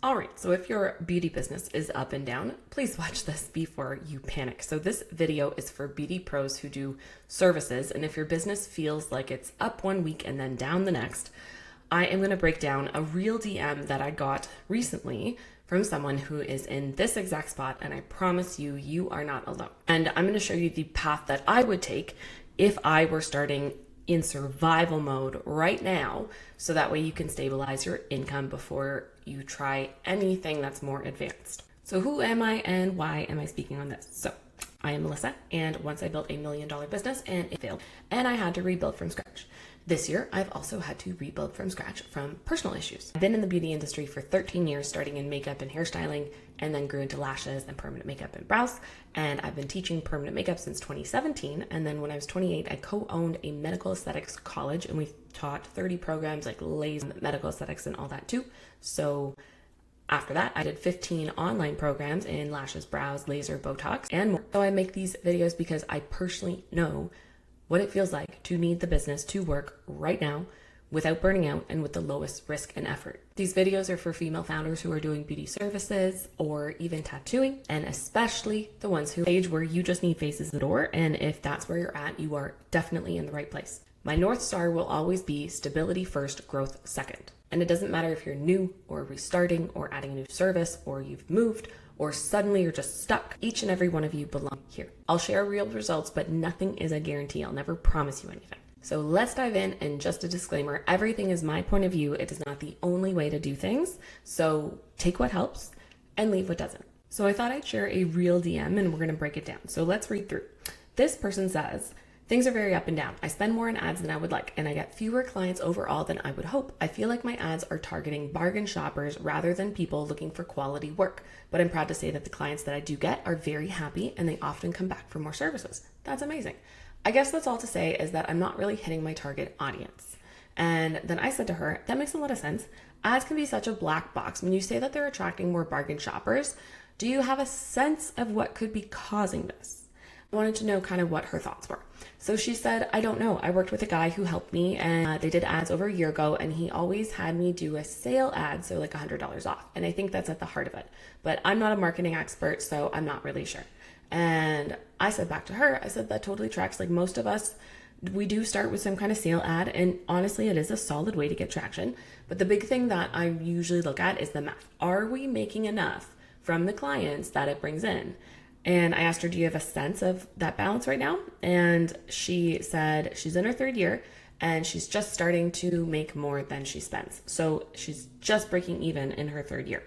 All right, so if your beauty business is up and down, please watch this before you panic. So this video is for beauty pros who do services, and if your business feels like it's up one week and then down the next, I am going to break down a real DM that I got recently from someone who is in this exact spot, and I promise you, you are not alone. And I'm going to show you the path that I would take if I were starting in survival mode right now, so that way you can stabilize your income before you try anything that's more advanced. So who am I and why am I speaking on this? So I am Melissa, and once I built $1 million business and it failed, and I had to rebuild from scratch. This year, I've also had to rebuild from scratch from personal issues. I've been in the beauty industry for 13 years, starting in makeup and hairstyling, and then grew into lashes and permanent makeup and brows. And I've been teaching permanent makeup since 2017. And then when I was 28, I co-owned a medical aesthetics college, and we taught 30 programs like laser, medical aesthetics, and all that too. So after that, I did 15 online programs in lashes, brows, laser, Botox, and more. So I make these videos because I personally know what it feels like to need the business to work right now without burning out and with the lowest risk and effort. These videos are for female founders who are doing beauty services or even tattooing, and especially the ones who stage where you just need faces at the door. And if that's where you're at, you are definitely in the right place. My North Star will always be stability first, growth second. And it doesn't matter if you're new or restarting or adding a new service or you've moved or suddenly you're just stuck. Each and every one of you belong here. I'll share real results, but nothing is a guarantee. I'll never promise you anything. So let's dive in, and just a disclaimer, everything is my point of view. It is not the only way to do things. So take what helps and leave what doesn't. So I thought I'd share a real DM, and we're gonna break it down. So let's read through. This person says, things are very up and down. I spend more on ads than I would like, and I get fewer clients overall than I would hope. I feel like my ads are targeting bargain shoppers rather than people looking for quality work. But I'm proud to say that the clients that I do get are very happy, and they often come back for more services. That's amazing. I guess that's all to say is that I'm not really hitting my target audience. And then I said to her, that makes a lot of sense. Ads can be such a black box. When you say that they're attracting more bargain shoppers, do you have a sense of what could be causing this? I wanted to know kind of what her thoughts were. So she said, I don't know. I worked with a guy who helped me, and they did ads over a year ago, and he always had me do a sale ad, so like $100 off. And I think that's at the heart of it. But I'm not a marketing expert, so I'm not really sure. And I said back to her, I said, that totally tracks. Like most of us, we do start with some kind of sale ad, and honestly, it is a solid way to get traction. But the big thing that I usually look at is the math. Are we making enough from the clients that it brings in? And I asked her, do you have a sense of that balance right now? And she said she's in her third year and she's just starting to make more than she spends. So she's just breaking even in her third year.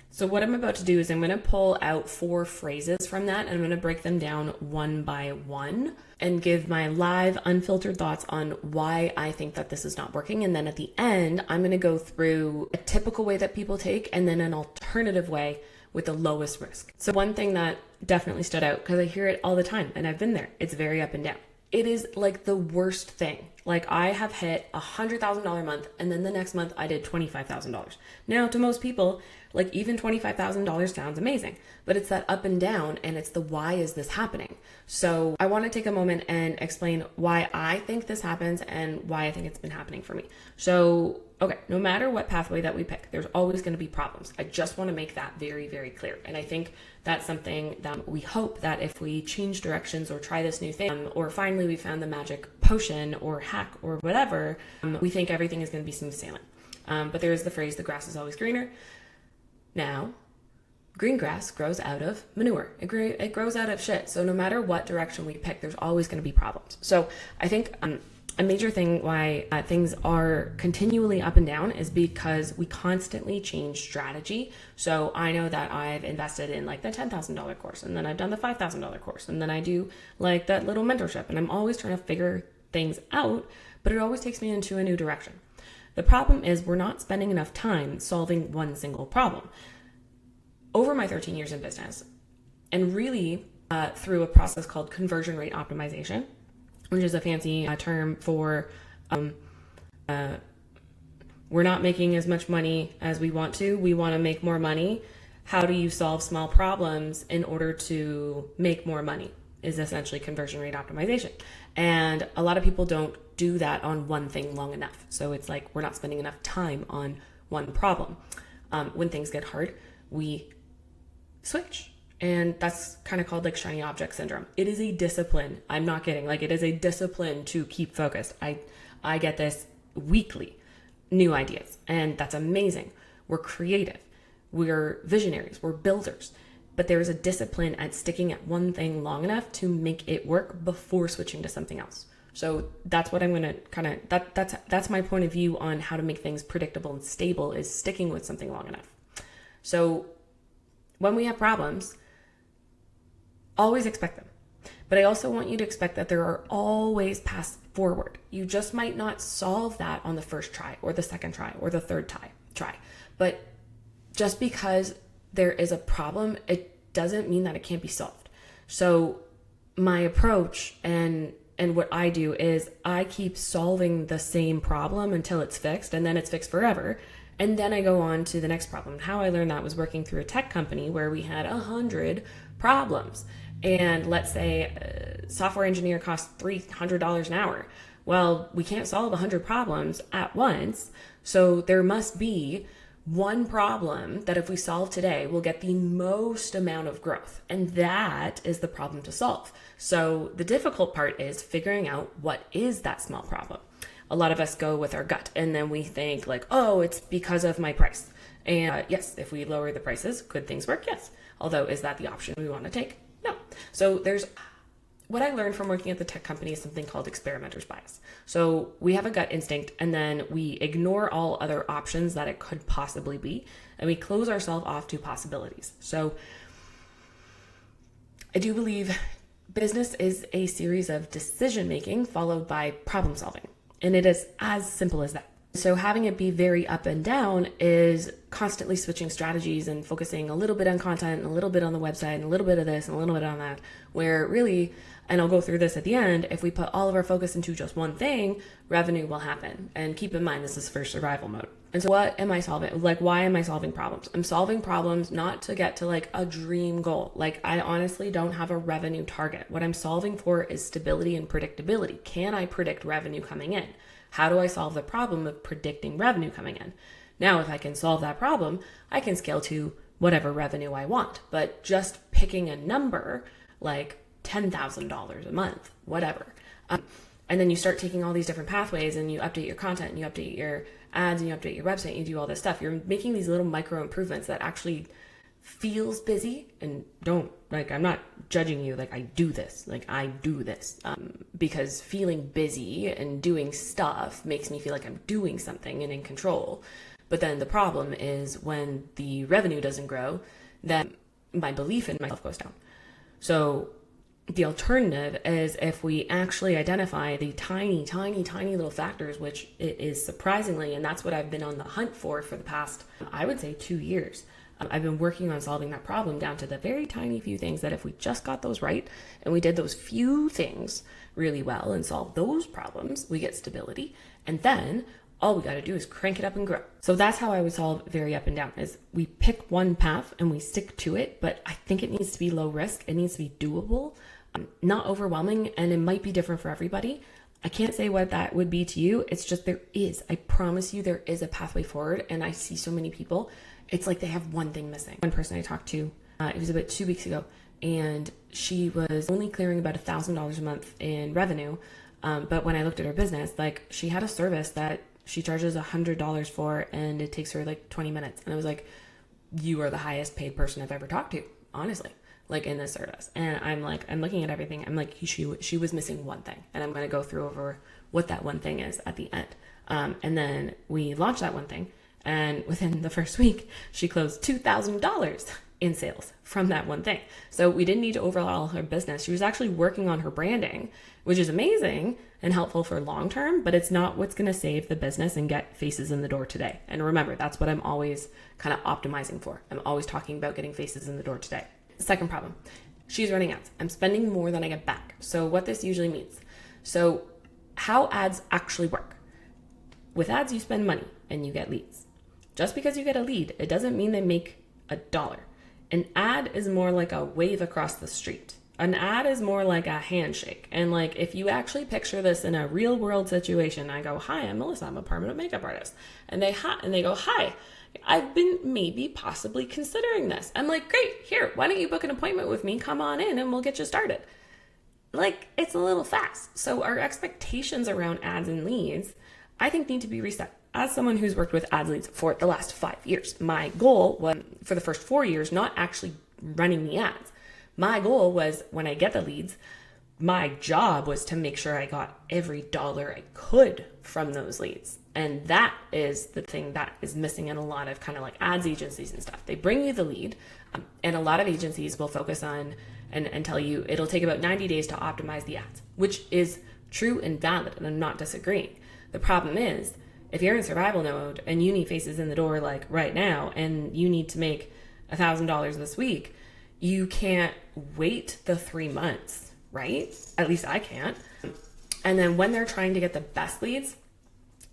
So what I'm about to do is I'm going to pull out 4 phrases from that, and I'm going to break them down one by one and give my live, unfiltered thoughts on why I think that this is not working. And then at the end, I'm going to go through a typical way that people take and then an alternative way with the lowest risk. So one thing that definitely stood out, because I hear it all the time and I've been there, it's very up and down. It is like the worst thing. Like I have hit $100,000 month, and then the next month I did $25,000. Now to most people, like even $25,000 sounds amazing, but it's that up and down, and it's the why is this happening? So I want to take a moment and explain why I think this happens and why I think it's been happening for me. So, okay, no matter what pathway that we pick, there's always going to be problems. I just want to make that very, very clear. And I think that's something that we hope that if we change directions or try this new thing, or finally we found the magic potion or hack or whatever, we think everything is going to be smooth sailing. But there is the phrase, the grass is always greener. Now, green grass grows out of manure. It grows out of shit. So no matter what direction we pick, there's always going to be problems. So I think a major thing why things are continually up and down is because we constantly change strategy. So I know that I've invested in like the $10,000 course, and then I've done the $5,000 course, and then I do like that little mentorship, and I'm always trying to figure things out, but it always takes me into a new direction. The problem is we're not spending enough time solving one single problem. Over my 13 years in business, and really through a process called conversion rate optimization, which is a fancy term for we're not making as much money as we want to. We want to make more money. How do you solve small problems in order to make more money? Is essentially conversion rate optimization. And a lot of people don't do that on one thing long enough. So it's like we're not spending enough time on one problem. When things get hard, we switch. And that's kind of called like shiny object syndrome. It is a discipline. I'm not kidding. Like, it is a discipline to keep focused. I get this weekly, new ideas, and that's amazing. We're creative. We're visionaries. We're builders. But there is a discipline at sticking at one thing long enough to make it work before switching to something else. So that's what I'm going to kind of, that's my point of view on how to make things predictable and stable, is sticking with something long enough. So when we have problems, always expect them. But I also want you to expect that there are always paths forward. You just might not solve that on the first try or the second try or the third try. But just because there is a problem, it doesn't mean that it can't be solved. So my approach and what I do is I keep solving the same problem until it's fixed, and then it's fixed forever. And then I go on to the next problem. How I learned that was working through a tech company where we had 100 problems. And let's say a software engineer costs $300 an hour. Well, we can't solve 100 problems at once. So there must be one problem that if we solve today, we'll get the most amount of growth. And that is the problem to solve. So the difficult part is figuring out what is that small problem. A lot of us go with our gut, and then we think like, oh, it's because of my price. And yes, if we lower the prices, could things work? Yes. Although, is that the option we want to take? No. So there's what I learned from working at the tech company is something called experimenter's bias. So we have a gut instinct, and then we ignore all other options that it could possibly be, and we close ourselves off to possibilities. So I do believe business is a series of decision making followed by problem solving. And it is as simple as that. So having it be very up and down is constantly switching strategies and focusing a little bit on content and a little bit on the website and a little bit of this and a little bit on that, where really, and I'll go through this at the end, if we put all of our focus into just one thing, revenue will happen. And keep in mind, this is for survival mode. And so what am I solving? Like, why am I solving problems? I'm solving problems not to get to like a dream goal. Like, I honestly don't have a revenue target. What I'm solving for is stability and predictability. Can I predict revenue coming in? How do I solve the problem of predicting revenue coming in? Now, if I can solve that problem, I can scale to whatever revenue I want. But just picking a number like $10,000 a month, whatever. And then you start taking all these different pathways and you update your content and you update your ads and you update your website and you do all this stuff. You're making these little micro improvements that actually feels busy, and don't, like, I'm not judging you. Like, I do this because feeling busy and doing stuff makes me feel like I'm doing something and in control. But then the problem is when the revenue doesn't grow, then my belief in myself goes down. So the alternative is if we actually identify the tiny, tiny, tiny little factors, which it is surprisingly, and that's what I've been on the hunt for the past, I would say 2 years. I've been working on solving that problem down to the very tiny few things that if we just got those right and we did those few things really well and solve those problems, we get stability. And then all we got to do is crank it up and grow. So that's how I would solve very up and down, is we pick one path and we stick to it. But I think it needs to be low risk. It needs to be doable, not overwhelming. And it might be different for everybody. I can't say what that would be to you. It's just I promise you, there is a pathway forward. And I see so many people, it's like they have one thing missing. One person I talked to, it was about 2 weeks ago, and she was only clearing about $1,000 a month in revenue. But when I looked at her business, like, she had a service that she charges $100 for, and it takes her like 20 minutes. And I was like, you are the highest paid person I've ever talked to, honestly, like, in this service. And I'm looking at everything. I'm like, she was missing one thing. And I'm going to go through over what that one thing is at the end. And then we launched that one thing. And within the first week, she closed $2,000 in sales from that one thing. So we didn't need to overhaul her business. She was actually working on her branding, which is amazing and helpful for long term, but it's not what's going to save the business and get faces in the door today. And remember, that's what I'm always kind of optimizing for. I'm always talking about getting faces in the door today. Second problem, she's running ads. I'm spending more than I get back. So what this usually means. So how ads actually work. With ads, you spend money and you get leads. Just because you get a lead, it doesn't mean they make $1. An ad is more like a wave across the street. An ad is more like a handshake. And like, if you actually picture this in a real world situation, I go, hi, I'm Melissa. I'm a permanent makeup artist. And they go, hi, I've been maybe possibly considering this. I'm like, great, here, why don't you book an appointment with me? Come on in and we'll get you started. Like, it's a little fast. So our expectations around ads and leads, I think, need to be reset. As someone who's worked with ads leads for the last 5 years, my goal was for the first 4 years, not actually running the ads. My goal was, when I get the leads, my job was to make sure I got every dollar I could from those leads. And that is the thing that is missing in a lot of kind of like ads agencies and stuff. They bring you the lead, and a lot of agencies will focus on and tell you it'll take about 90 days to optimize the ads, which is true and valid, and I'm not disagreeing. The problem is, if you're in survival mode and you need faces in the door like right now, and you need to make $1,000 this week, you can't wait the 3 months, right? At least I can't. And then when they're trying to get the best leads,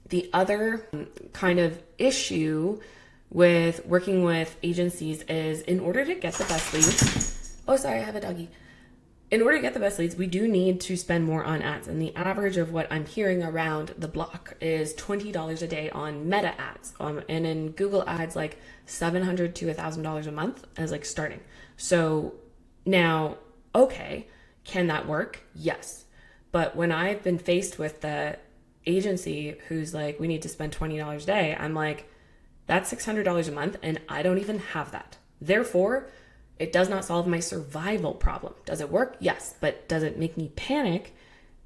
the other kind of issue with working with agencies is, in order to get the best leads, oh, sorry, I have a doggy. In order to get the best leads, we do need to spend more on ads. And the average of what I'm hearing around the block is $20 a day on meta ads. And in Google ads, like $700 to $1,000 a month as like starting. So now, okay, can that work? Yes. But when I've been faced with the agency who's like, we need to spend $20 a day, I'm like, that's $600 a month, and I don't even have that. Therefore, it does not solve my survival problem. Does it work? Yes. But does it make me panic?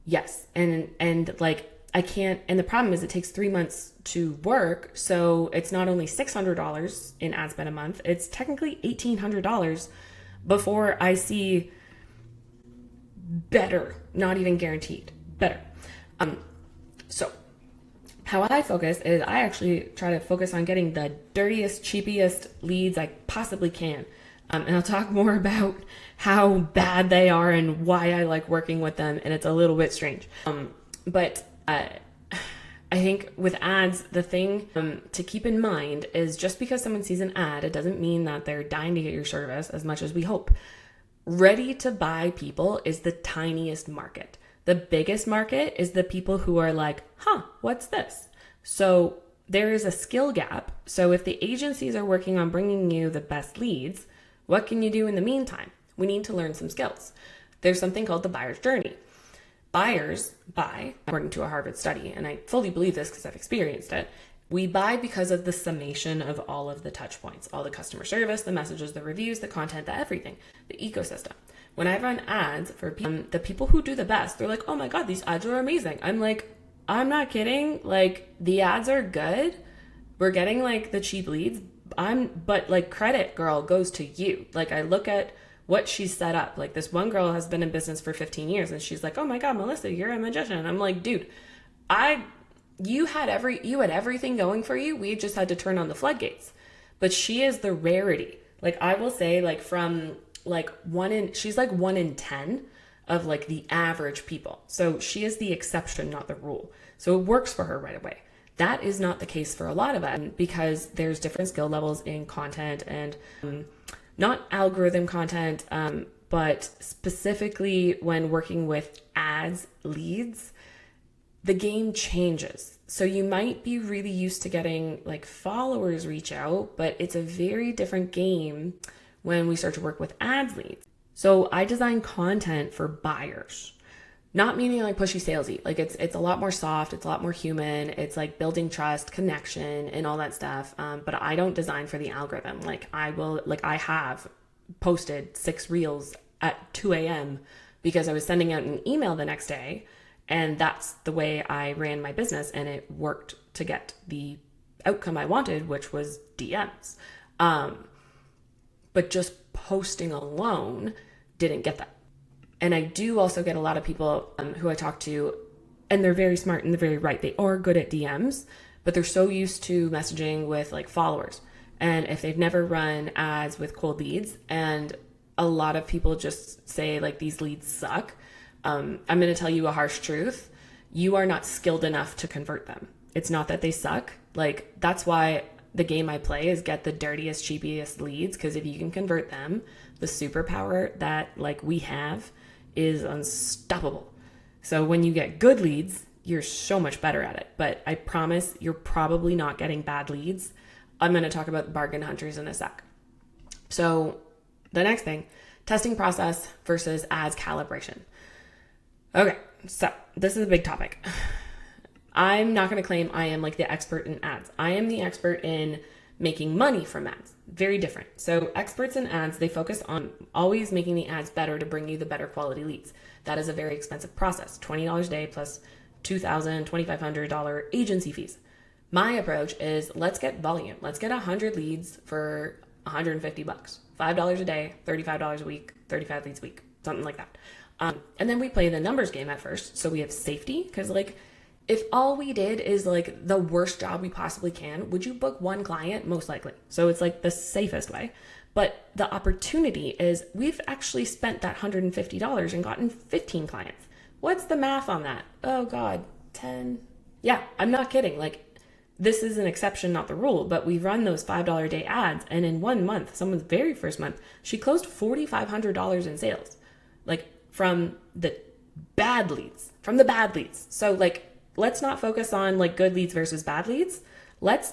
Yes. And like, I can't, and the problem is it takes 3 months to work. So it's not only $600 in ad spend a month, it's technically $1,800 before I see better, not even guaranteed, better. So how I focus is, I actually try to focus on getting the dirtiest, cheapest leads I possibly can. And I'll talk more about how bad they are and why I like working with them. And it's a little bit strange. But I think with ads, the thing to keep in mind is, just because someone sees an ad, it doesn't mean that they're dying to get your service as much as we hope. Ready to buy people is the tiniest market. The biggest market is the people who are like, what's this? So there is a skill gap. So if the agencies are working on bringing you the best leads, what can you do in the meantime? We need to learn some skills. There's something called the buyer's journey. Buyers buy, according to a Harvard study, and I fully believe this because I've experienced it. We buy because of the summation of all of the touch points, all the customer service, the messages, the reviews, the content, the everything, the ecosystem. When I run ads for the people who do the best, they're like, oh my God, these ads are amazing. I'm like, I'm not kidding. Like, the ads are good. We're getting like the cheap leads. But like, credit, girl, goes to you. Like, I look at what she's set up. Like, this one girl has been in business for 15 years and she's like, oh my God, Melissa, you're a magician. And I'm like, dude, you had everything going for you. We just had to turn on the floodgates. But she is the rarity. Like, I will say, like, from like she's like 1 in 10 of like the average people. So she is the exception, not the rule. So it works for her right away. That is not the case for a lot of us, because there's different skill levels in content, and not algorithm content, but specifically when working with ads leads, the game changes. So you might be really used to getting like followers reach out, but it's a very different game when we start to work with ads leads. So I design content for buyers. Not meaning like pushy salesy. Like, it's a lot more soft. It's a lot more human. It's like building trust, connection, and all that stuff. But I don't design for the algorithm. Like, I have posted 6 reels at 2 a.m. because I was sending out an email the next day, and that's the way I ran my business, and it worked to get the outcome I wanted, which was DMs. But just posting alone didn't get that. And I do also get a lot of people who I talk to, and they're very smart and they're very right. They are good at DMs, but they're so used to messaging with like followers. And if they've never run ads with cold leads, and a lot of people just say like, these leads suck. I'm going to tell you a harsh truth. You are not skilled enough to convert them. It's not that they suck. Like, that's why the game I play is get the dirtiest, cheapest leads, because if you can convert them, the superpower that like we have is unstoppable. So when you get good leads, you're so much better at it. But I promise you're probably not getting bad leads. I'm going to talk about bargain hunters in a sec. So the next thing, testing process versus ads calibration. Okay, so this is a big topic. I'm not going to claim I am like the expert in ads. I am the expert in making money from ads. Very different. So experts in ads, they focus on always making the ads better to bring you the better quality leads. That is a very expensive process. $20 a day plus $2,000, $2,500 agency fees. My approach is let's get volume. Let's get 100 leads for $150, $5 a day, $35 a week, 35 leads a week, something like that. And then we play the numbers game at first. So we have safety, because like if all we did is like the worst job we possibly can, would you book one client? Most likely. So it's like the safest way. But the opportunity is we've actually spent that $150 and gotten 15 clients. What's the math on that? Oh God, 10. Yeah, I'm not kidding. Like this is an exception, not the rule, but we run those $5 a day ads. And in 1 month, someone's very first month, she closed $4,500 in sales, like from the bad leads, So like, let's not focus on like good leads versus bad leads. Let's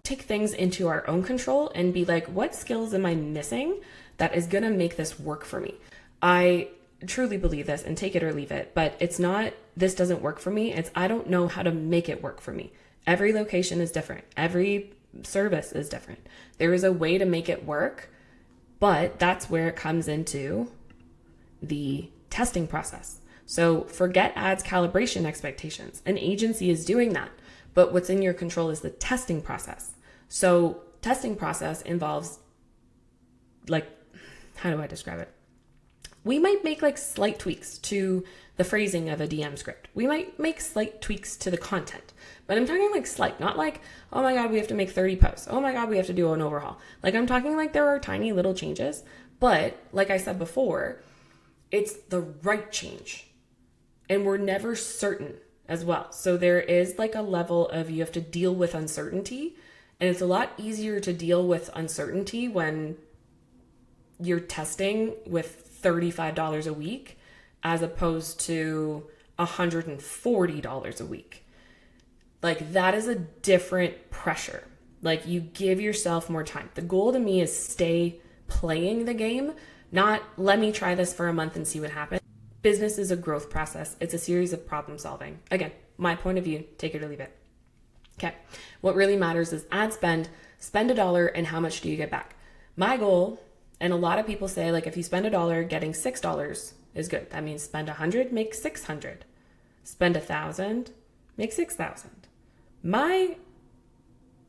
take things into our own control and be like, what skills am I missing that is going to make this work for me? I truly believe this, and take it or leave it, but it's not, this doesn't work for me. It's, I don't know how to make it work for me. Every location is different. Every service is different. There is a way to make it work, but that's where it comes into the testing process. So forget ads calibration expectations. An agency is doing that, but what's in your control is the testing process. So testing process involves like, how do I describe it? We might make like slight tweaks to the phrasing of a DM script. We might make slight tweaks to the content, but I'm talking like slight, not like, oh my God, we have to make 30 posts. Oh my God, we have to do an overhaul. Like I'm talking like there are tiny little changes, but like I said before, it's the right change. And we're never certain as well. So there is like a level of, you have to deal with uncertainty. And it's a lot easier to deal with uncertainty when you're testing with $35 a week as opposed to $140 a week. Like that is a different pressure. Like you give yourself more time. The goal to me is stay playing the game, not let me try this for a month and see what happens. Business is a growth process. It's a series of problem solving. Again, my point of view, take it or leave it. Okay. What really matters is ad spend $1, and how much do you get back? My goal, and a lot of people say like, if you spend $1, getting $6 is good. That means spend 100, make 600. Spend 1,000, make 6,000. My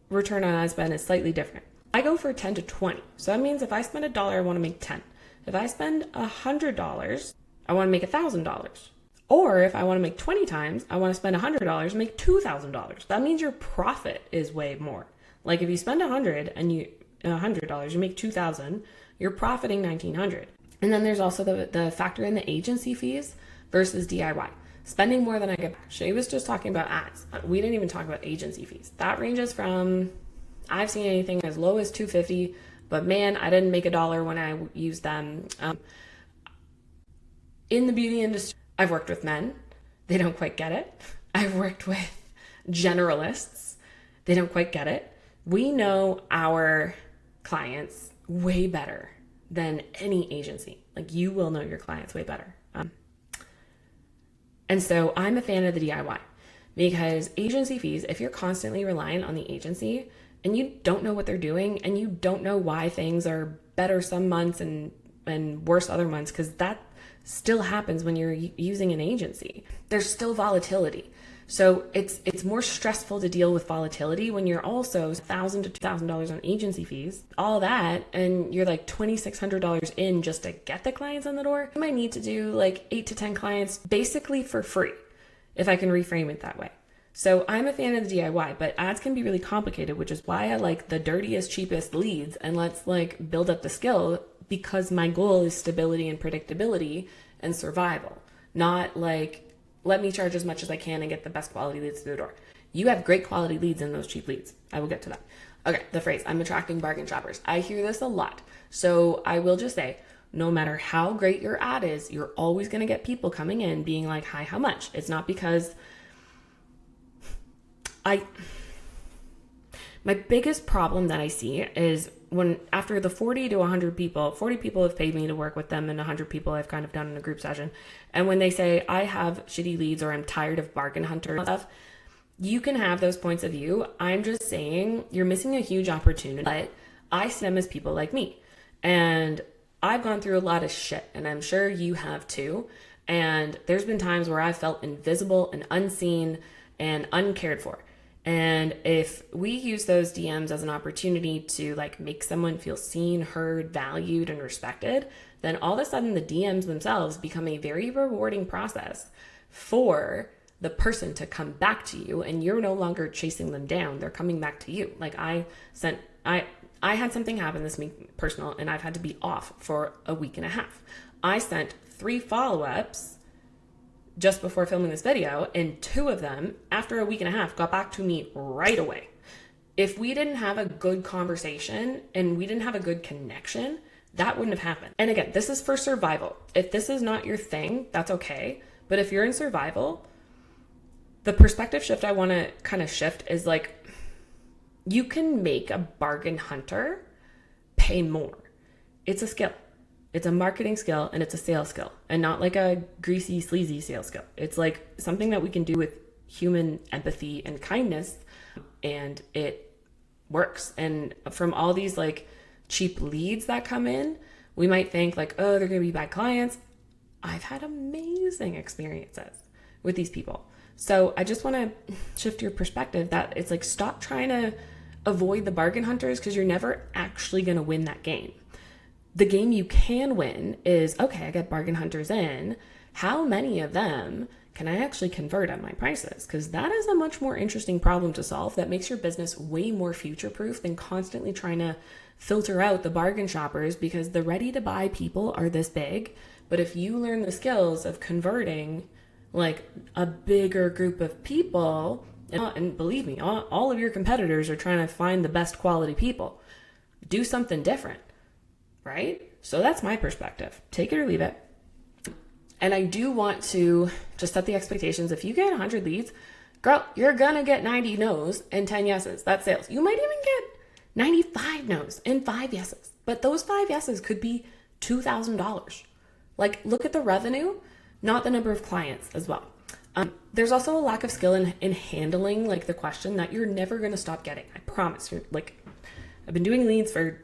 return on ad spend is slightly different. I go for 10 to 20. So that means if I spend $1, I want to make 10. If I spend $100, I want to make $1,000. Or if I want to make 20 times, I want to spend $100 and make $2,000. That means your profit is way more. Like if you spend $100 and $100, you make $2,000, you're profiting $1,900. And then there's also the factor in the agency fees versus DIY. Spending more than I get back. Shay was just talking about ads. We didn't even talk about agency fees. That ranges from, I've seen anything as low as $250, but man, I didn't make $1 when I used them. In the beauty industry, I've worked with men. They don't quite get it. I've worked with generalists. They don't quite get it. We know our clients way better than any agency. Like you will know your clients way better. And so I'm a fan of the DIY because agency fees, if you're constantly relying on the agency and you don't know what they're doing and you don't know why things are better some months and worse other months, because that still happens when you're using an agency. There's still volatility. So it's more stressful to deal with volatility when you're also $1,000 to $2,000 on agency fees, all that, and you're like $2,600 in just to get the clients on the door. You might need to do like 8 to 10 clients basically for free, if I can reframe it that way. So I'm a fan of the DIY, but ads can be really complicated, which is why I like the dirtiest, cheapest leads, and let's like build up the skill, because my goal is stability and predictability and survival, not like, let me charge as much as I can and get the best quality leads to the door. You have great quality leads in those cheap leads. I will get to that. Okay, the phrase, I'm attracting bargain shoppers. I hear this a lot. So I will just say, no matter how great your ad is, you're always going to get people coming in being like, hi, how much? It's not because my biggest problem that I see is when after the 40 to 100 people, 40 people have paid me to work with them and 100 people I've kind of done in a group session. And when they say, I have shitty leads or I'm tired of bargain hunter stuff, you can have those points of view. I'm just saying you're missing a huge opportunity. But I see them as people like me. And I've gone through a lot of shit, and I'm sure you have too. And there's been times where I felt invisible and unseen and uncared for. And if we use those DMs as an opportunity to like make someone feel seen, heard, valued, and respected, then all of a sudden the DMs themselves become a very rewarding process for the person to come back to you, and you're no longer chasing them down. They're coming back to you. Like I had something happen this week, personal, and I've had to be off for a week and a half. I sent 3 follow-ups just before filming this video, and 2 of them, after a week and a half, got back to me right away. If we didn't have a good conversation and we didn't have a good connection, that wouldn't have happened. And again, this is for survival. If this is not your thing, that's okay. But if you're in survival, the perspective shift I want to kind of shift is like, you can make a bargain hunter pay more. It's a skill. It's a marketing skill and it's a sales skill, and not like a greasy, sleazy sales skill. It's like something that we can do with human empathy and kindness, and it works. And from all these like cheap leads that come in, we might think like, oh, they're going to be bad clients. I've had amazing experiences with these people. So I just want to shift your perspective that it's like, stop trying to avoid the bargain hunters, because you're never actually going to win that game. The game you can win is, okay, I get bargain hunters in. How many of them can I actually convert at my prices? Because that is a much more interesting problem to solve that makes your business way more future-proof than constantly trying to filter out the bargain shoppers, because the ready-to-buy people are this big. But if you learn the skills of converting like a bigger group of people, and believe me, all of your competitors are trying to find the best quality people. Do something different, right? So that's my perspective. Take it or leave it. And I do want to just set the expectations. If you get 100 leads, girl, you're gonna get 90 no's and 10 yeses. That's sales. You might even get 95 no's and 5 yeses. But those 5 yeses could be $2,000. Like, look at the revenue, not the number of clients as well. There's also a lack of skill in handling like the question that you're never going to stop getting. I promise. I've been doing leads for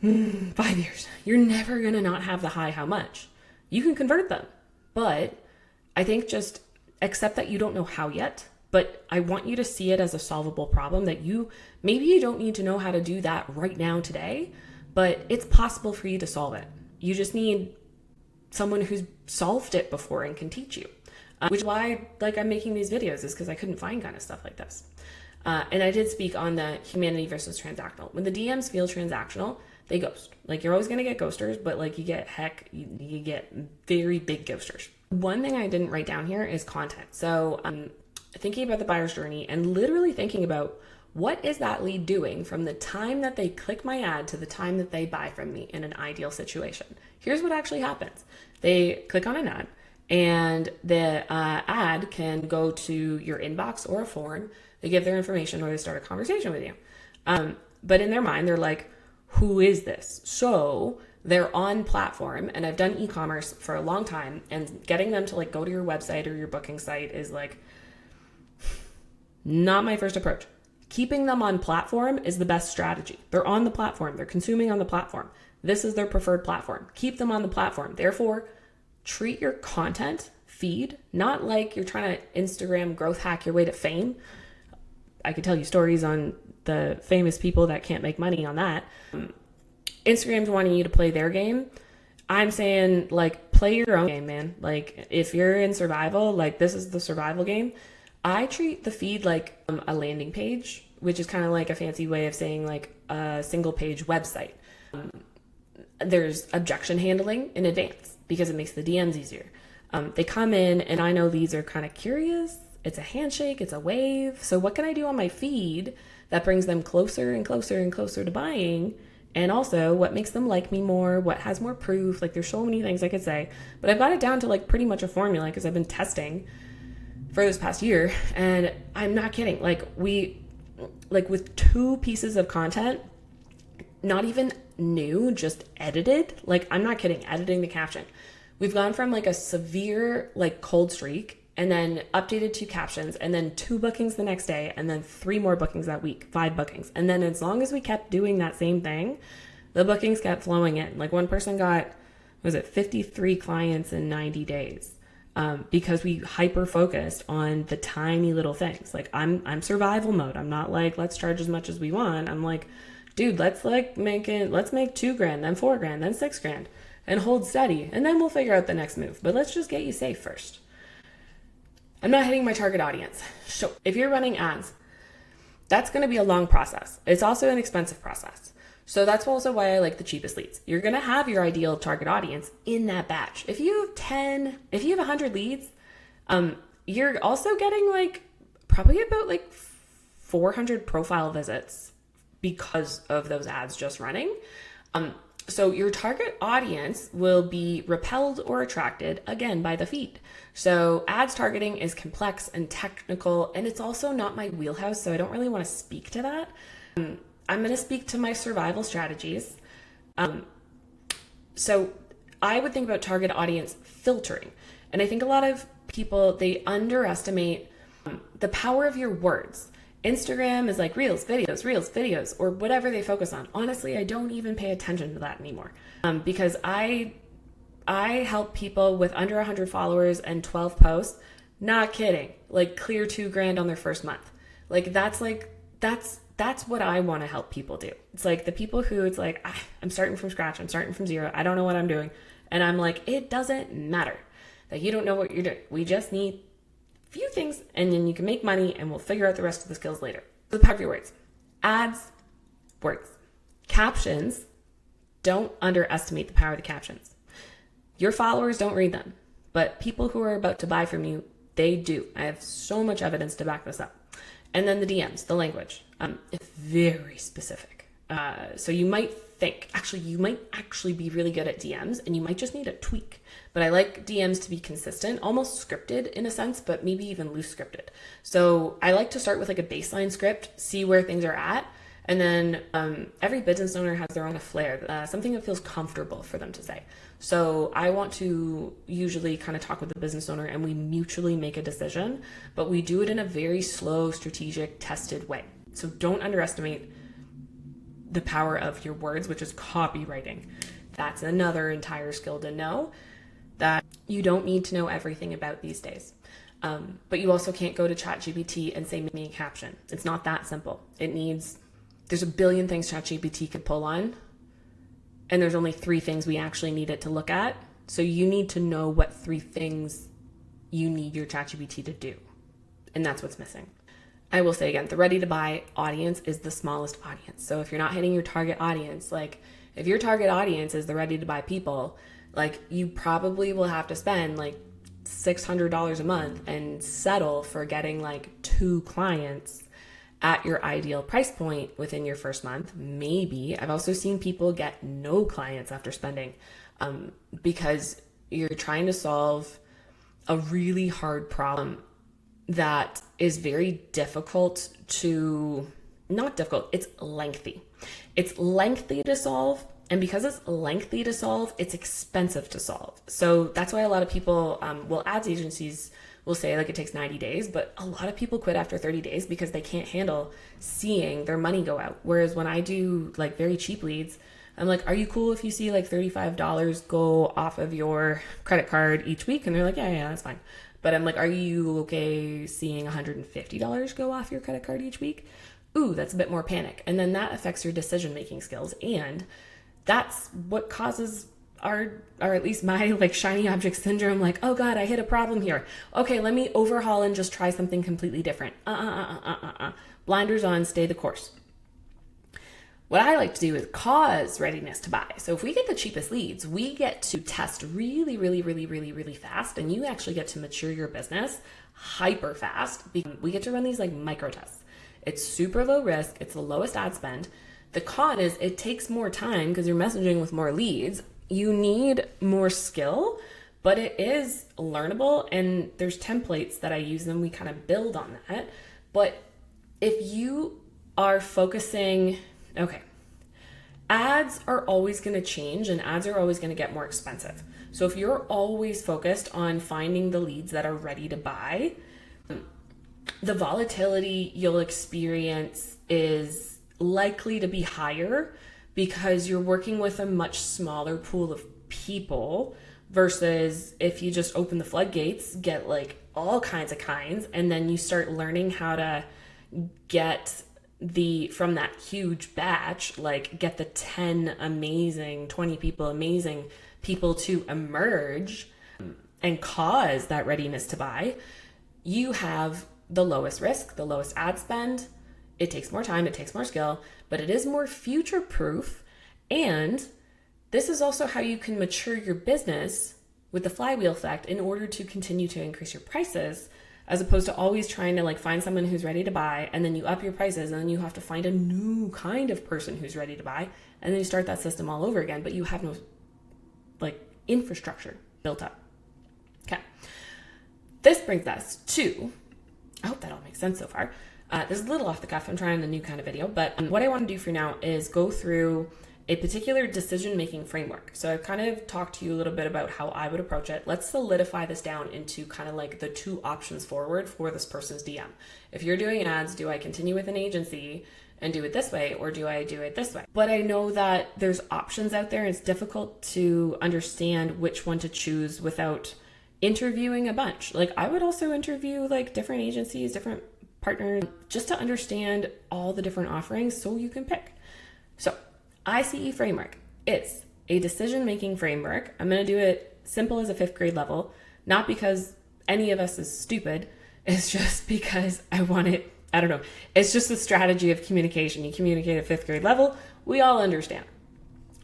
5 years. You're never going to not have the high how much. You can convert them, but I think just accept that you don't know how yet, but I want you to see it as a solvable problem that maybe you don't need to know how to do that right now today, but it's possible for you to solve it. You just need someone who's solved it before and can teach you, which is why I'm making these videos, is because I couldn't find kind of stuff like this. And I did speak on the humanity versus transactional. When the DMs feel transactional, they ghost. Like, you're always going to get ghosters, but like you get very big ghosters. One thing I didn't write down here is content. So thinking about the buyer's journey and literally thinking about, what is that lead doing from the time that they click my ad to the time that they buy from me in an ideal situation? Here's what actually happens. They click on an ad, and the ad can go to your inbox or a form. They give their information or they start a conversation with you. But in their mind, they're like, who is this? So they're on platform, and I've done e-commerce for a long time, and getting them to like go to your website or your booking site is like not my first approach. Keeping them on platform is the best strategy. They're on the platform. They're consuming on the platform. This is their preferred platform. Keep them on the platform. Therefore, treat your content feed not like you're trying to Instagram growth hack your way to fame. I could tell you stories on the famous people that can't make money on that. Instagram's wanting you to play their game. I'm saying, like, play your own game, man. Like, if you're in survival, like, this is the survival game. I treat the feed like a landing page, which is kind of like a fancy way of saying like a single page website. There's objection handling in advance because it makes the DMs easier. They come in, and I know leads are kind of curious it's a handshake, it's a wave. So what can I do on my feed that brings them closer and closer and closer to buying? And also what makes them like me more, what has more proof? Like there's so many things I could say, but I've got it down to like pretty much a formula because I've been testing for this past year, and I'm not kidding. Like with 2 pieces of content, not even new, just edited. Like I'm not kidding, editing the caption. We've gone from like a severe like cold streak and then updated 2 captions and then 2 bookings the next day and then 3 more bookings that week, 5 bookings. And then as long as we kept doing that same thing, the bookings kept flowing in. Like one person got, 53 clients in 90 days. Because we hyper focused on the tiny little things. Like I'm survival mode. I'm not like, let's charge as much as we want. I'm like, dude, let's make $2,000, then $4,000, then $6,000 and hold steady. And then we'll figure out the next move. But let's just get you safe first. I'm not hitting my target audience. So if you're running ads, that's going to be a long process. It's also an expensive process. So that's also why I like the cheapest leads. You're going to have your ideal target audience in that batch. If you have 100 leads, you're also getting like probably about like 400 profile visits because of those ads just running. So your target audience will be repelled or attracted again by the feed. So ads targeting is complex and technical, and it's also not my wheelhouse. So I don't really want to speak to that. I'm going to speak to my survival strategies. So I would think about target audience filtering. And I think a lot of people, they underestimate the power of your words. Instagram is like reels, videos, or whatever they focus on. Honestly, I don't even pay attention to that anymore because I help people with under 100 followers and 12 posts. Not kidding. Like clear $2,000 on their first month. That's what I want to help people do. It's like the people who it's like, I'm starting from scratch. I'm starting from zero. I don't know what I'm doing. And I'm like, it doesn't matter that you don't know what you're doing. We just need a few things and then you can make money and we'll figure out the rest of the skills later. The power of your words. Ads, words. Captions, don't underestimate the power of the captions. Your followers don't read them, but people who are about to buy from you, they do. I have so much evidence to back this up. And then the DMs, the language, it's very specific. So you might think, you might actually be really good at DMs and you might just need a tweak. But I like DMs to be consistent, almost scripted in a sense, but maybe even loose scripted. So I like to start with like a baseline script, see where things are at. And then every business owner has their own flair, something that feels comfortable for them to say. So I want to usually kind of talk with the business owner and we mutually make a decision, but we do it in a very slow, strategic, tested way. So don't underestimate the power of your words, which is copywriting. That's another entire skill to know that you don't need to know everything about these days. But you also can't go to ChatGPT and say, make me a caption. It's not that simple. There's a billion things ChatGPT could pull on, and there's only 3 things we actually need it to look at. So you need to know what 3 things you need your ChatGPT to do. And that's what's missing. I will say again, the ready to buy audience is the smallest audience. So if you're not hitting your target audience, like if your target audience is the ready to buy people, like you probably will have to spend like $600 a month and settle for getting like 2 clients at your ideal price point within your first month. Maybe. I've also seen people get no clients after spending because you're trying to solve a really hard problem that is very difficult to, not difficult, it's lengthy. It's lengthy to solve. And because it's lengthy to solve, it's expensive to solve. So that's why a lot of people, ads agencies will say like it takes 90 days, but a lot of people quit after 30 days because they can't handle seeing their money go out. Whereas when I do like very cheap leads, I'm like, are you cool if you see like $35 go off of your credit card each week? And they're like, yeah, that's fine. But I'm like, are you okay seeing $150 go off your credit card each week? Ooh, that's a bit more panic. And then that affects your decision-making skills. And that's what causes or at least my like shiny object syndrome, like, oh God, I hit a problem here. Okay, let me overhaul and just try something completely different. Blinders on, stay the course. What I like to do is cause readiness to buy. So if we get the cheapest leads, we get to test really, really, really, really, really fast. And you actually get to mature your business hyper fast. We get to run these like micro tests. It's super low risk. It's the lowest ad spend. The con is it takes more time because you're messaging with more leads. You need more skill, but it is learnable. And there's templates that I use and we kind of build on that. But if you are focusing, okay, ads are always going to change and ads are always going to get more expensive. So if you're always focused on finding the leads that are ready to buy, the volatility you'll experience is likely to be higher because you're working with a much smaller pool of people versus if you just open the floodgates, get like all kinds, and then you start learning how to get from that huge batch, like get the 10 amazing, 20 people, amazing people to emerge and cause that readiness to buy. You have the lowest risk, the lowest ad spend. It takes more time, it takes more skill, but it is more future proof. And this is also how you can mature your business with the flywheel effect in order to continue to increase your prices, as opposed to always trying to like find someone who's ready to buy and then you up your prices and then you have to find a new kind of person who's ready to buy and then you start that system all over again, but you have no like infrastructure built up. Okay. This brings us to, I hope that all makes sense so far. This is a little off the cuff. I'm trying a new kind of video, but what I want to do for now is go through a particular decision-making framework. So I've kind of talked to you a little bit about how I would approach it. Let's solidify this down into kind of like the two options forward for this person's DM. If you're doing ads, do I continue with an agency and do it this way, or do I do it this way? But I know that there's options out there. It's difficult to understand which one to choose without interviewing a bunch. Like I would also interview like different agencies, different partners, just to understand all the different offerings so you can pick. So ICE framework is a decision-making framework. I'm going to do it simple as a 5th grade level, not because any of us is stupid. It's just because I want it. I don't know. It's just a strategy of communication. You communicate at 5th grade level. We all understand.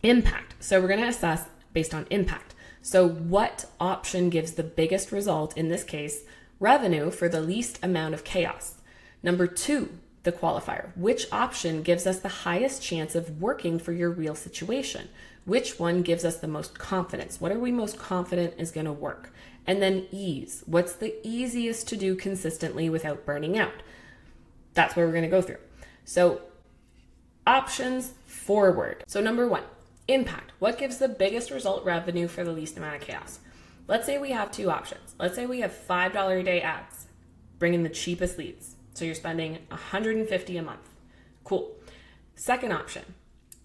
Impact. So we're going to assess based on impact. So what option gives the biggest result? In this case, revenue for the least amount of chaos. Number 2, the qualifier. Which option gives us the highest chance of working for your real situation? Which one gives us the most confidence? What are we most confident is going to work? And then ease. What's the easiest to do consistently without burning out? That's what we're going to go through. So options forward. So number 1, impact. What gives the biggest result? Revenue for the least amount of chaos. Let's say we have 2 options. Let's say we have $5 a day ads, bring in the cheapest leads. So you're spending $150 a month. Cool. Second option,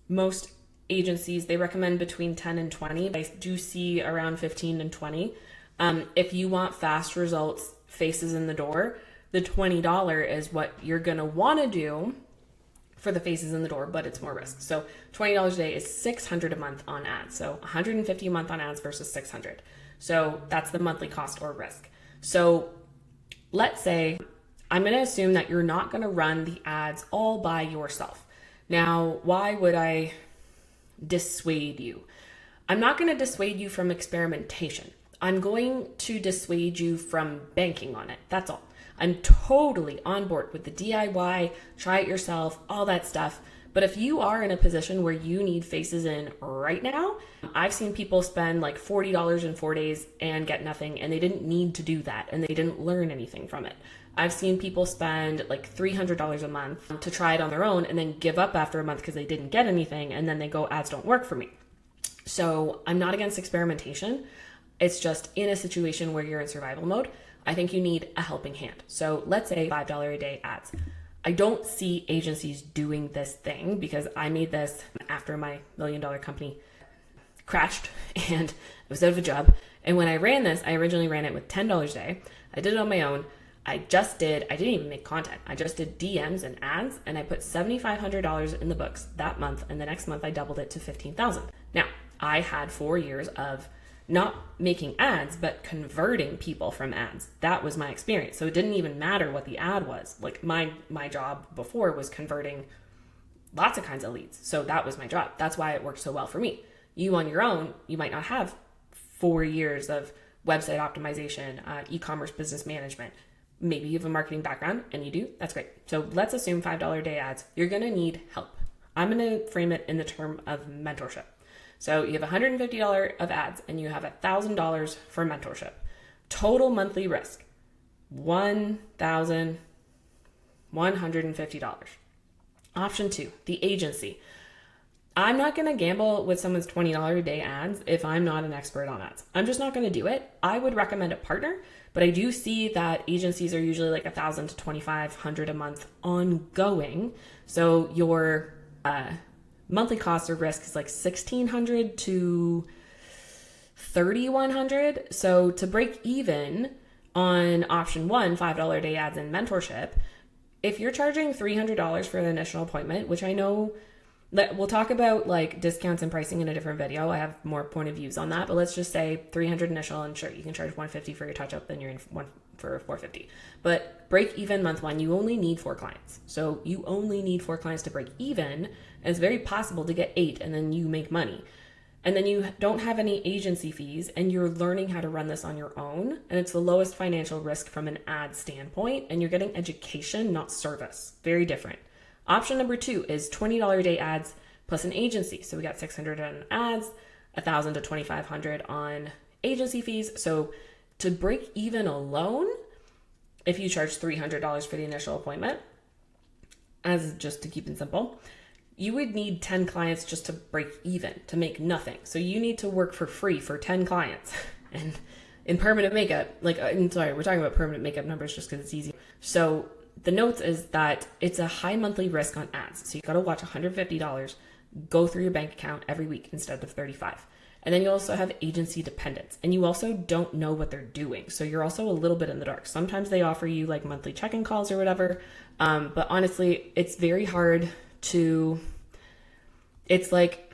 most agencies, they recommend between 10 and 20. I do see around 15 and 20. If you want fast results, faces in the door, the $20 is what you're going to want to do for the faces in the door, but it's more risk. So $20 a day is $600 a month on ads. So $150 a month on ads versus $600. So that's the monthly cost or risk. So let's say I'm going to assume that you're not going to run the ads all by yourself. Now, why would I dissuade you? I'm not going to dissuade you from experimentation. I'm going to dissuade you from banking on it. That's all. I'm totally on board with the DIY, try it yourself, all that stuff. But if you are in a position where you need faces in right now, I've seen people spend like $40 in 4 days and get nothing, and they didn't need to do that, and they didn't learn anything from it. I've seen people spend like $300 a month to try it on their own and then give up after a month because they didn't get anything, and then they go, ads don't work for me. So I'm not against experimentation. It's just in a situation where you're in survival mode, I think you need a helping hand. So let's say $5 a day ads. I don't see agencies doing this thing because I made this after my $1 million company crashed and I was out of a job. And when I ran this, I originally ran it with $10 a day. I did it on my own. I didn't even make content. I just did DMs and ads, and I put $7,500 in the books that month. And the next month I doubled it to $15,000. Now I had 4 years of not making ads, but converting people from ads. That was my experience. So it didn't even matter what the ad was. Like my job before was converting lots of kinds of leads. So that was my job. That's why it worked so well for me. You on your own, you might not have 4 years of website optimization, e-commerce business management. Maybe you have a marketing background and you do. That's great. So let's assume $5 a day ads. You're going to need help. I'm going to frame it in the term of mentorship. So you have $150 of ads and you have $1,000 for mentorship. Total monthly risk, $1,150. Option 2, the agency. I'm not going to gamble with someone's $20 a day ads if I'm not an expert on ads. I'm just not going to do it. I would recommend a partner, but I do see that agencies are usually like $1,000 to $2,500 a month ongoing. So your monthly cost or risk is like $1,600 to $3,100. So to break even on option 1, $5 a day ads and mentorship, if you're charging $300 for an initial appointment, which I know we'll talk about like discounts and pricing in a different video. I have more point of views on that, but let's just say 300 initial, and sure, you can charge 150 for your touch up, then you're in one for 450. But break even month 1, you only need 4 clients. So you only need 4 clients to break even, and it's very possible to get 8 and then you make money. And then you don't have any agency fees and you're learning how to run this on your own. And it's the lowest financial risk from an ad standpoint. And you're getting education, not service. Very different. Option number 2 is $20 a day ads plus an agency. So we got $600 on ads, $1,000 to $2,500 on agency fees. So to break even alone, if you charge $300 for the initial appointment, as just to keep it simple, you would need 10 clients just to break even, to make nothing. So you need to work for free for 10 clients. And in permanent makeup, we're talking about permanent makeup numbers just because it's easy. So the notes is that it's a high monthly risk on ads. So you got to watch $150 go through your bank account every week instead of $35. And then you also have agency dependence, and you also don't know what they're doing. So you're also a little bit in the dark. Sometimes they offer you like monthly check-in calls or whatever. But honestly, it's very hard to, it's like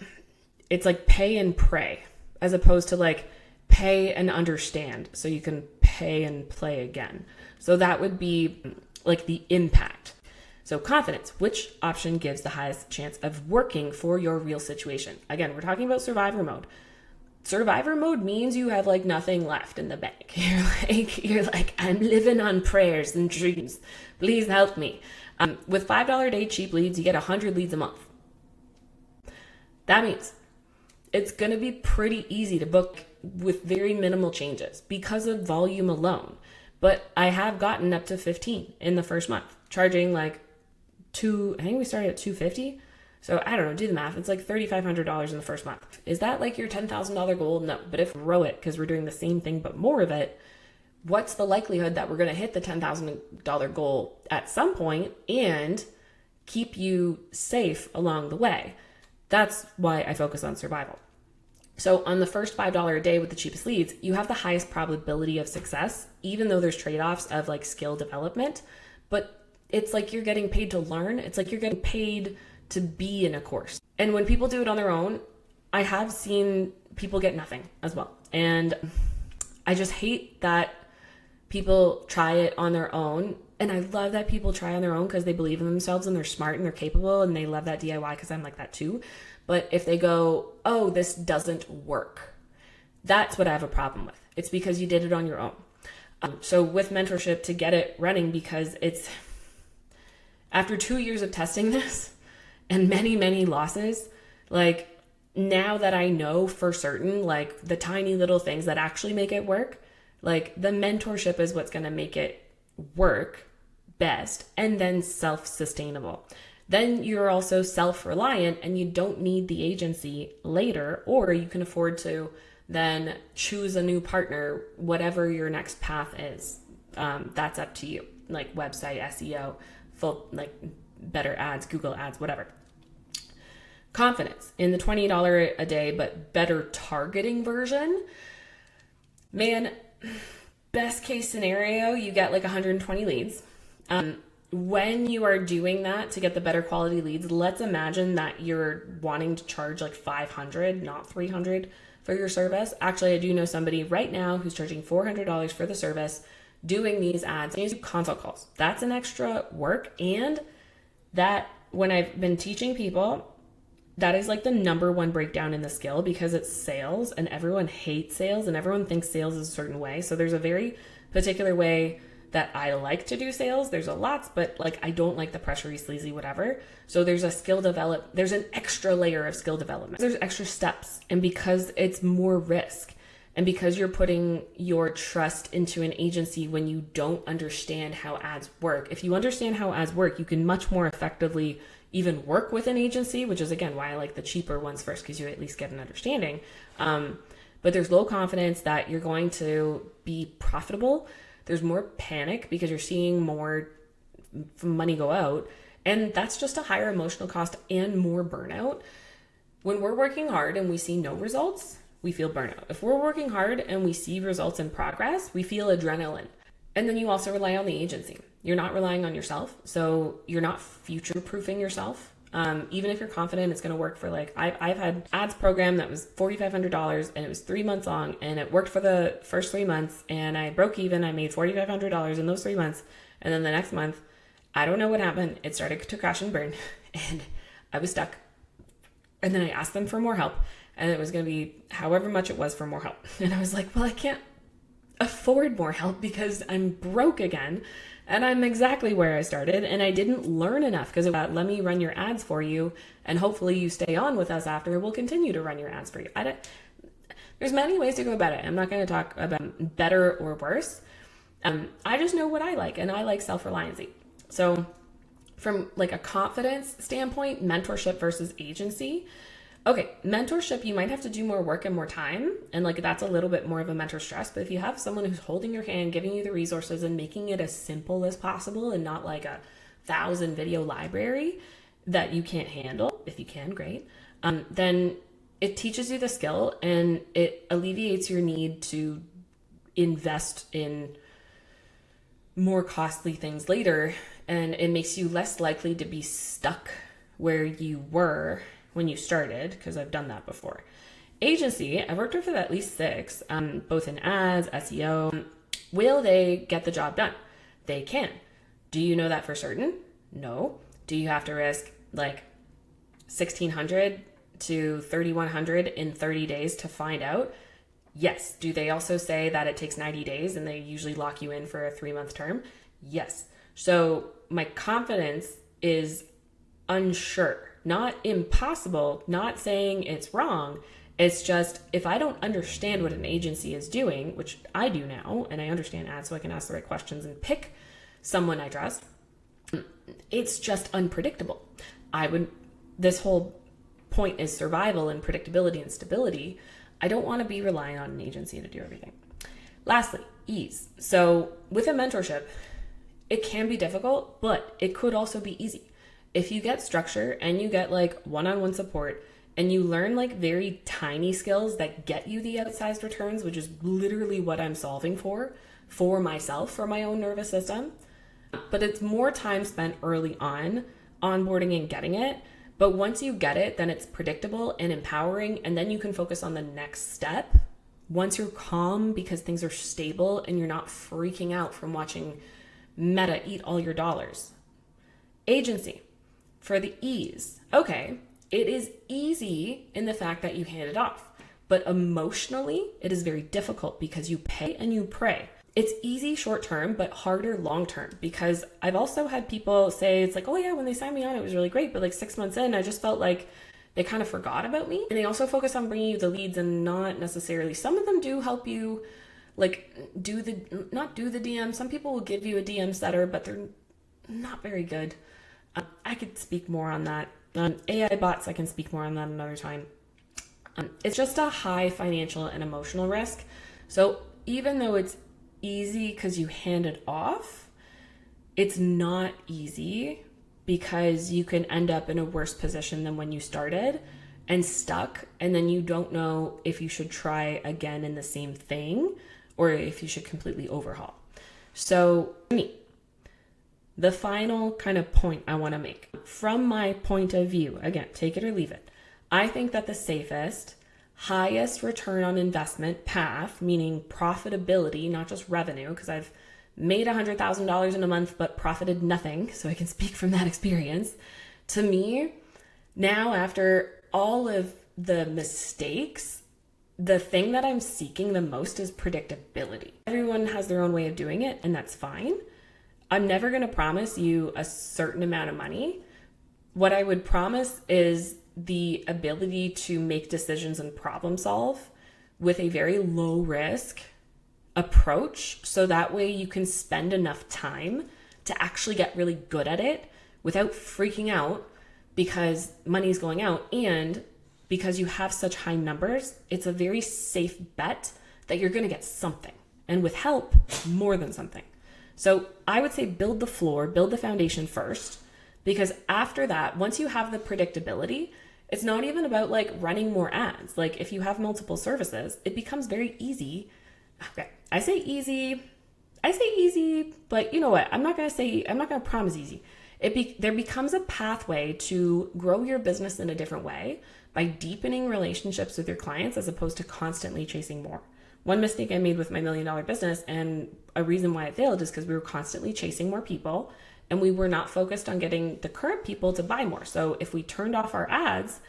pay and pray as opposed to like pay and understand so you can pay and play again. So that would be like the impact. So confidence, which option gives the highest chance of working for your real situation? Again, we're talking about survivor mode. Survivor mode means you have like nothing left in the bank. You're like, I'm living on prayers and dreams. Please help me. With $5 a day cheap leads, you get 100 leads a month. That means it's going to be pretty easy to book with very minimal changes because of volume alone. But I have gotten up to 15 in the first month, charging like I think we started at $250. So I don't know, do the math. It's like $3,500 in the first month. Is that like your $10,000 goal? No, but if we grow it because we're doing the same thing but more of it, what's the likelihood that we're going to hit the $10,000 goal at some point and keep you safe along the way? That's why I focus on survival. So on the first $5 a day with the cheapest leads, you have the highest probability of success, even though there's trade-offs of like skill development. But it's like you're getting paid to learn. It's like you're getting paid to be in a course. And when people do it on their own, I have seen people get nothing as well. And I just hate that people try it on their own. And I love that people try on their own because they believe in themselves and they're smart and they're capable and they love that DIY because I'm like that too. But if they go, oh, this doesn't work, that's what I have a problem with. It's because you did it on your own. So with mentorship, to get it running, because it's after 2 years of testing this and many, many losses, like now that I know for certain, like the tiny little things that actually make it work, like the mentorship is what's going to make it work best, and then self-sustainable. Then you're also self-reliant and you don't need the agency later, or you can afford to then choose a new partner, whatever your next path is. That's up to you, like website, SEO, full, like better ads, Google ads, whatever. Confidence in the $20 a day, but better targeting version. Man, best case scenario, you get like 120 leads. When you are doing that to get the better quality leads, let's imagine that you're wanting to charge like $500, not $300 for your service. Actually, I do know somebody right now who's charging $400 for the service, doing these ads, these consult calls. That's an extra work, and that when I've been teaching people, that is like the number one breakdown in the skill, because it's sales and everyone hates sales and everyone thinks sales is a certain way. So there's a very particular way that I like to do sales. There's a lots, but like I don't like the pressury, sleazy, whatever. So there's there's an extra layer of skill development. There's extra steps. And because it's more risk, and because you're putting your trust into an agency when you don't understand how ads work, if you understand how ads work, you can much more effectively even work with an agency, which is again why I like the cheaper ones first, because you at least get an understanding. But there's low confidence that you're going to be profitable. There's more panic because you're seeing more money go out. And that's just a higher emotional cost and more burnout. When we're working hard and we see no results, we feel burnout. If we're working hard and we see results and progress, we feel adrenaline. And then you also rely on the agency. You're not relying on yourself. So you're not future-proofing yourself. Even if you're confident it's going to work for like, I've had ads program that was $4,500 and it was 3 months long and it worked for the first 3 months and I broke even. I made $4,500 in those 3 months. And then the next month, I don't know what happened. It started to crash and burn and I was stuck. And then I asked them for more help and it was going to be however much it was for more help. And I was like, well, I can't afford more help because I'm broke again. And I'm exactly where I started, and I didn't learn enough because let me run your ads for you, and hopefully you stay on with us after. We'll continue to run your ads for you. There's many ways to go about it. I'm not going to talk about better or worse. I just know what I like, and I like self-reliancy. So from like a confidence standpoint, mentorship versus agency. Okay, mentorship, you might have to do more work and more time, and like that's a little bit more of a mentor stress, but if you have someone who's holding your hand, giving you the resources and making it as simple as possible and not like a 1,000 video library that you can't handle, if you can, great, then it teaches you the skill and it alleviates your need to invest in more costly things later, and it makes you less likely to be stuck where you were when you started, because I've done that before. Agency, I've worked with at least 6, both in ads, SEO. Will they get the job done? They can. Do you know that for certain? No. Do you have to risk like $1,600 to $3,100 in 30 days to find out? Yes. Do they also say that it takes 90 days and they usually lock you in for a 3-month term? Yes. So my confidence is unsure. Not impossible, not saying it's wrong. It's just, if I don't understand what an agency is doing, which I do now, and I understand ads so I can ask the right questions and pick someone I trust, it's just unpredictable. This whole point is survival and predictability and stability. I don't want to be relying on an agency to do everything. Lastly, ease. So with a mentorship, it can be difficult, but it could also be easy. If you get structure and you get like one-on-one support and you learn like very tiny skills that get you the outsized returns, which is literally what I'm solving for myself, for my own nervous system. But it's more time spent early on onboarding and getting it. But once you get it, then it's predictable and empowering. And then you can focus on the next step. Once you're calm because things are stable and you're not freaking out from watching Meta eat all your dollars. Agency. For the ease, okay, it is easy in the fact that you hand it off, but emotionally, it is very difficult because you pay and you pray. It's easy short term, but harder long term, because I've also had people say, it's like, oh yeah, when they signed me on, it was really great, but like 6 months in, I just felt like they kind of forgot about me. And they also focus on bringing you the leads and not necessarily, some of them do help you like not do the DM. Some people will give you a DM setter, but they're not very good. I could speak more on that. AI bots, I can speak more on that another time. It's just a high financial and emotional risk. So even though it's easy because you hand it off, it's not easy because you can end up in a worse position than when you started and stuck. And then you don't know if you should try again in the same thing or if you should completely overhaul. So the final kind of point I want to make from my point of view, again, take it or leave it. I think that the safest, highest return on investment path, meaning profitability, not just revenue, because I've made $100,000 in a month, but profited nothing. So I can speak from that experience. To me, now after all of the mistakes, the thing that I'm seeking the most is predictability. Everyone has their own way of doing it, and that's fine. I'm never going to promise you a certain amount of money. What I would promise is the ability to make decisions and problem solve with a very low risk approach, so that way you can spend enough time to actually get really good at it without freaking out because money's going out, and because you have such high numbers, it's a very safe bet that you're going to get something, and with help, more than something. So I would say build the floor, build the foundation first, because after that, once you have the predictability, it's not even about like running more ads. Like if you have multiple services, it becomes very easy. Okay, I say easy, but you know what? I'm not going to promise easy. There becomes a pathway to grow your business in a different way by deepening relationships with your clients as opposed to constantly chasing more. One mistake I made with my $1 million business, and a reason why it failed, is because we were constantly chasing more people and we were not focused on getting the current people to buy more. So if we turned off our ads,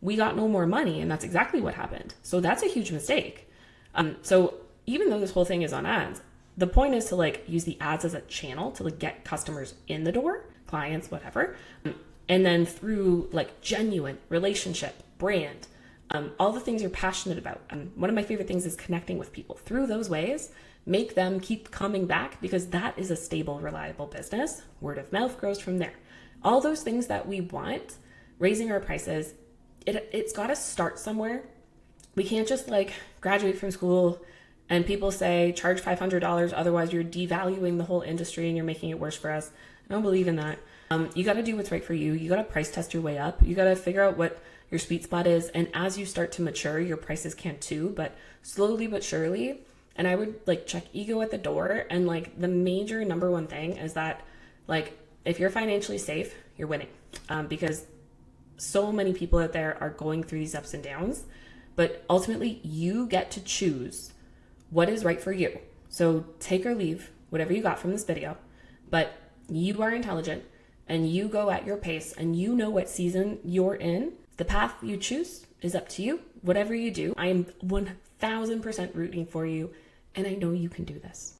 we got no more money, and that's exactly what happened. So that's a huge mistake. So even though this whole thing is on ads, the point is to like use the ads as a channel to like get customers in the door, clients, whatever. And then through like genuine relationship, brand, all the things you're passionate about. One of my favorite things is connecting with people. Through those ways, make them keep coming back, because that is a stable, reliable business. Word of mouth grows from there. All those things that we want, raising our prices, it's got to start somewhere. We can't just like graduate from school and people say charge $500, otherwise you're devaluing the whole industry and you're making it worse for us. I don't believe in that. You got to do what's right for you. You got to price test your way up. You got to figure out what your sweet spot is. And as you start to mature, your prices can too, but slowly but surely. And I would like check ego at the door. And like the major number one thing is that like, if you're financially safe, you're winning. Because so many people out there are going through these ups and downs, but ultimately you get to choose what is right for you. So take or leave whatever you got from this video, but you are intelligent and you go at your pace and you know what season you're in. The path you choose is up to you. Whatever you do, I am 1000% rooting for you, and I know you can do this.